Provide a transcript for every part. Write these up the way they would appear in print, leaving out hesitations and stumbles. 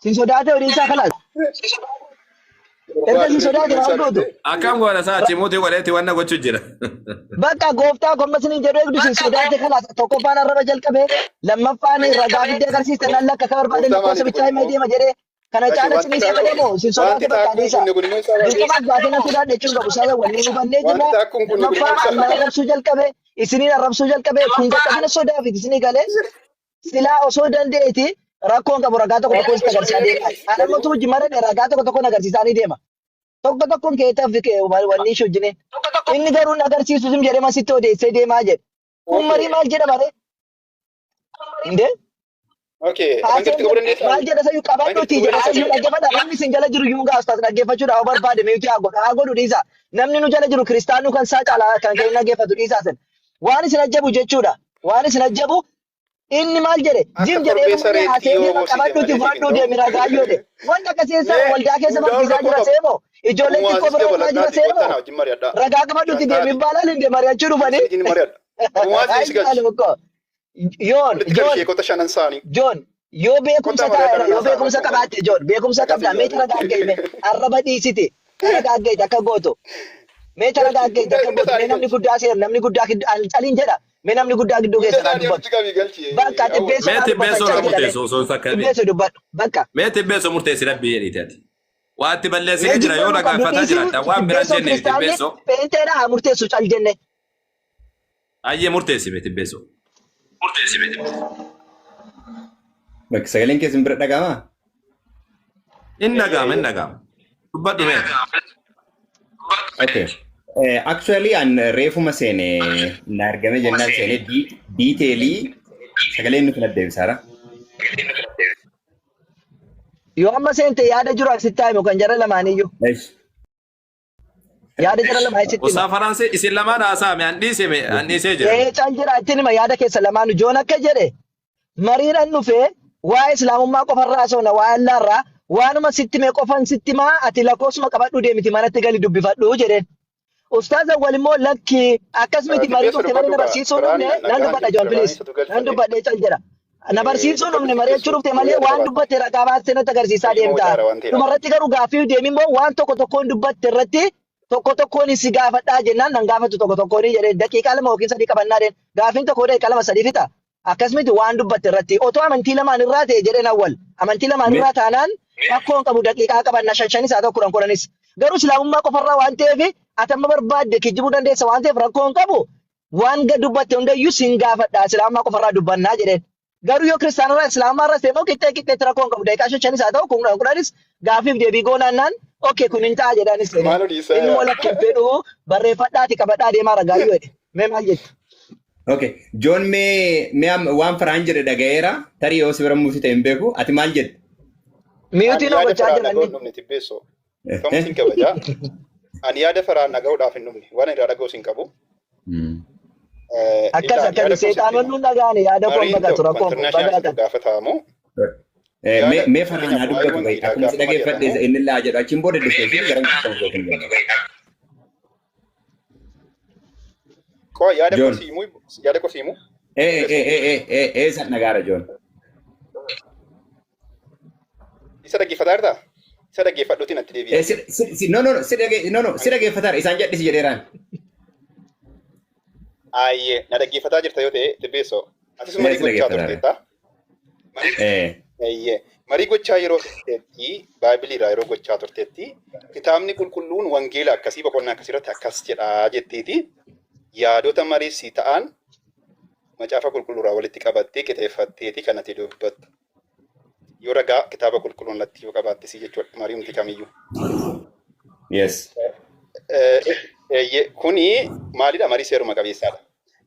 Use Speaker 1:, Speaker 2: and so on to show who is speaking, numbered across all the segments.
Speaker 1: Sin sodaate horiin isaa kalaas. Erga sin sodaate maa gootu.
Speaker 2: Akkam goona saa cimuutii godheetti wanna gochuu jira.
Speaker 1: Bakka gooftaa kommas ni jedhu eegdu sin sodaate kalaas. Tokkoffaan arraba jalqabee lammaffaan ragaa fiddee agarsiiste nan lakka ka barbaadan lakkoofsa bichaa hima deema jedhee kana caala sinii isa godhamoo sin sodaate bakka adeesa. Dirqamaas baatee nan sodaadhe jechuun qabu isaa wanni hubannee jirra. Lammaffaan Allah arrabsuu jalqabee isiniin arrabsuu jalqabee kun qaqqabina sodaa fi isinii galee silaa osoo dandeeti. Rakkoon qabu ragaa tokko tokko sitti agarsiisaa deema. Anamatu hojii malee ragaa tokko tokko agarsiisaanii deema. Tokko tokkoon keetaaf wanni ishee hojjine. Inni garuu agarsiisu sim jedhee masitti odeessee deemaa jedhe. Kun marii maal jedha bare? Indee? Maal jedha sayyuu qabadhuutii jedha sayyuu dhaggeeffadha. Namni isin jala jiru yuun gaafataas dhaggeeffachuudhaaf barbaade meetii haa godhu dhiisa. Namni nu jala jiru kiristaanuu kan isaa caalaa kan kennu dhaggeeffatu dhiisaa sen. Waan isin ajjabu jechuudha. Waan isin ajjabu inni maal jedhe jim jedhee mummee haasee qabadhuuti fudhadhuu deemi ragaayyoo de wanta akkasiinsa waldaa keessa barsiisaa jira seemoo ijoolleen xiqqoo bira waldaa jira seemoo ragaa qabadhuuti deemi baalaal hin deemari achuu dhufanii Joon yoo beekumsa qabaatte Joon beekumsa qabda meeta ragaa argame arraba dhiisite ragaa argate akka gootu meeta ragaa argate akka gootu mee namni guddaa seera namni guddaa caliin jedha mee namni guddaa gidduu keessa kan dubbatu bakka tibbeessoo
Speaker 2: Mee tibbeessoo na murteessu osoo hin fakkaatne.
Speaker 1: tibbeessoo dubbadhu bakka
Speaker 2: Mee tibbeessoo murteessi rabbii jedhiiti ati. Waatti balleessee jira yoo dhagaaffataa jiraata waan biraan jenne tibbeessoo.
Speaker 1: Peenteedha haa murteessu cal jenne.
Speaker 2: Ayyee murteessi mee tibbeessoo.
Speaker 3: Bakka sagaleen keessan bira dhagahamaa?
Speaker 2: Inni dhagahama. Dubbadhu mee.
Speaker 3: Okay. Actually an reefuma seene na argame jennaan seene detailii sagaleen nuti na deebisaara.
Speaker 1: Yoo amma seente yaada jiru asitti himu kan jara lamaaniyyuu. Yaada jara lamaan asitti.
Speaker 2: Osaa Faransee isin lamaan haasa'ame an dhiisee jira.
Speaker 1: Cal jira ittiin hima yaada keessa lamaanu Joon akka jedhe mariidhaan dhufee waa'ee islaamummaa qofarraa haasa'una waa'ee allaarraa waanuma sitti mee qofan sitti maa ati lakkoofsuma qabadhuu deemiti manatti gali dubbifadhu jedheen. Ustaaza walimmoo lakki akkasumatti marii tokko marii na barsiisuu dhufne nan dubbadha Joon Pilis nan dubbadhee cal jira. Na barsiisuu dhufne mari'achuu dhufte malee waan dubbatte ragaa baastee natti agarsiisaa deemta. Dhumarratti garuu gaaffii deemi immoo waan tokko tokkoon dubbatte irratti tokko tokkoon si gaafadhaa jennaan nan gaafatu tokko tokkoon jedhee daqiiqaa lama yookiin sadii qabannaa deen gaaffiin tokko daqiiqaa lama sadii fixa. Akkasumatti waan dubbatte irratti otoo amantii lamaan irraa ta'e jedheen awwal amantii lamaan irraa taanaan rakkoon qabu daqiiqaa qabanna shanis haa ta'u kudhanis garuu islaamummaa qofarraa waan ta'eef atamma barbaadde kijibuu dandeessa waan ta'eef rakkoon qabu waan dubbatte hundayyuu sin gaafadhaa islaamummaa qofarraa dubbannaa jedheen garuu yoo kiristaanarraa islaamummaa irraa ta'e qixxee rakkoon qabu daqiiqaa shanis haa ta'u kudhanis gaaffiif deebii goonaannaan okay kun hin ta'a jedhaanis inni moo lakkeen fedhu barreeffadhaati qabadhaa deemaa ragaayyoo jedhe mee maal jettu.
Speaker 3: Okay. Joon mee waan faraan jedhe dhagayeera tarii yoo si bira muusi ta'e hin beeku ati maal jedhe?
Speaker 1: Miyuutiin hojjechaa jiran.
Speaker 4: Kamtiin kabajaa. Ani yaada faraan dhaga'uudhaaf hin dhumne waan irraa dhaga'us hin qabu.
Speaker 1: Akkas seexaanonni hin dhaga'ane yaada koon baqatu rakkoon baqatu.
Speaker 4: Gaafatamu.
Speaker 3: Mee faraan haa dubbatu bayi akkuma si dhageeffadhe inni laa jedhu achiin booda dhufee fi garan keessan
Speaker 4: Kau yaada kosimu?
Speaker 3: San nagara John.
Speaker 4: Isa dhaggeeffataa jirtaa? Isa dhaggeeffadhuuti natti deebi'e.
Speaker 3: No, si dhaggeeffataa isaan jedhisi jedheeraan.
Speaker 4: Ayyee, na dhaggeeffataa jirta yoo ta'e tibbeessoo. Atis marii gochaa turteetta? Ayyee, marii gochaa yeroo turteetti, baaybiliirraa yeroo gochaa turteetti, kitaabni qulqulluun wangeela akkasii boqonnaa akkasirratti akkas jedhaa jetteeti. Yaadota mariisii ta'an macaafa qulqulluurraa walitti qabattee qixeeffatteeti kan ati dubbattu. Yoo ragaa kitaaba qulqulluun latti yoo qabaattisi jechuudha mari'umti kamiyyuu.
Speaker 3: Yes.
Speaker 4: Kuni maalidha marii seeruma qabeessaadha.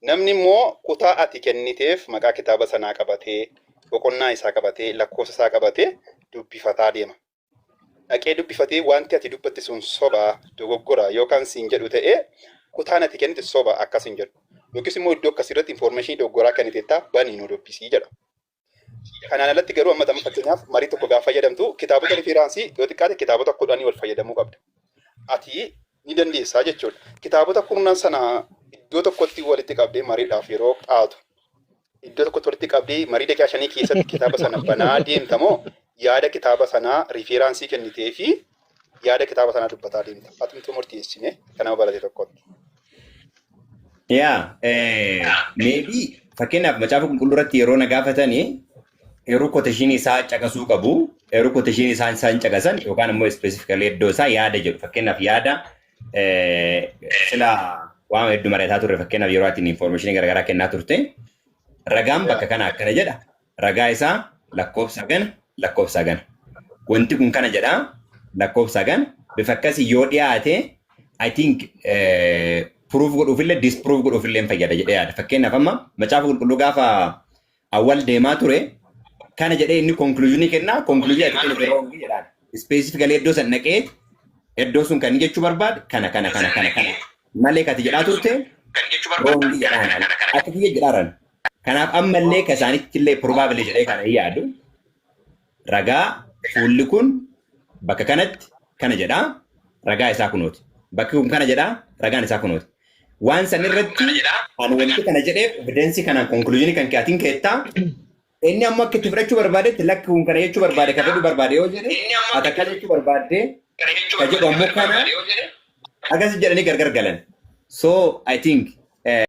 Speaker 4: Namni immoo kutaa ati kenniteef maqaa kitaaba sanaa qabatee boqonnaa isaa qabatee lakkoofsa isaa qabatee dubbifataa deema. Dhaqee dubbifatee wanti ati dubbatte sun sobaa dogoggora yookaan siin jedhu ta'ee kutaan ati kennite soba akkas hin jedhu. Yookiis immoo iddoo akkasirratti information doggoraa kenniteetta banii nu dubbisii jedha. Kanaan alatti garuu amma fakkeenyaaf marii tokko gaafa fayyadamtu kitaabota riferaansii yoo xiqqaate kitaabota 10 wal fayyadamuu qabda. Ati ni dandeessaa jechuudha. Kitaabota 10 sana iddoo tokkotti walitti qabdee mariidhaaf yeroo qaatu. Iddoo tokkotti walitti qabdee marii daqiiqaa 5 keessatti kitaaba sana banaa deemtamoo yaada kitaaba sanaa riferaansii kennitee fi yaada kitaaba sanaa dubbataa deemta. Atumtuu murteessine kanaaf barate tokkotti.
Speaker 3: Maybe fakkeenyaaf macaafa qulqulluu irratti yeroo na gaafatanii yeroo quotation isaa caqasuu qabu. Yeroo quotation isaan caqasan yookaan immoo specifically iddoo isaa yaada jedhu. Fakkeenyaaf yaada sila waan hedduu mari'ataa turre fakkeenyaaf yeroo atiin information garaagaraa kennaa turte ragaan bakka kana akkana jedha. Ragaa isaa lakkoofsa gana. Wanti kun kana jedha lakkoofsa gana. Bifa akkasii yoo dhiyaate I think proof godhuufillee disproof godhuufillee fayyada jedhee yaada. Fakkeenyaaf amma macaafa qulqulluu gaafa awwal deemaa ture kana jedhee inni conclusion kenna conclusion ati kenna yeroo hunda jedhaan specifically iddoo san naqee iddoo sun kan jechuu barbaade kana malee kati jedhaa turte yeroo hunda jedhaan akka kiyya jedhaaran kanaaf ammallee ka isaanitti illee probably jedhee kana yaadu ragaa fuulli kun bakka kanatti kana jedhaa ragaa isaa kunooti bakki kun kana jedhaa ragaan isaa kunooti waan san irratti kan wanti kana jedhee evidence kana conclusion kan kaatiin keettaa inni amma akka itti fudhachuu barbaadetti lakki kun kana jechuu barbaade ka fedhu barbaade yoo jedhe ati akka jechuu barbaadde ka jedhu ammoo kana akkas jedhanii gargar galan. So I think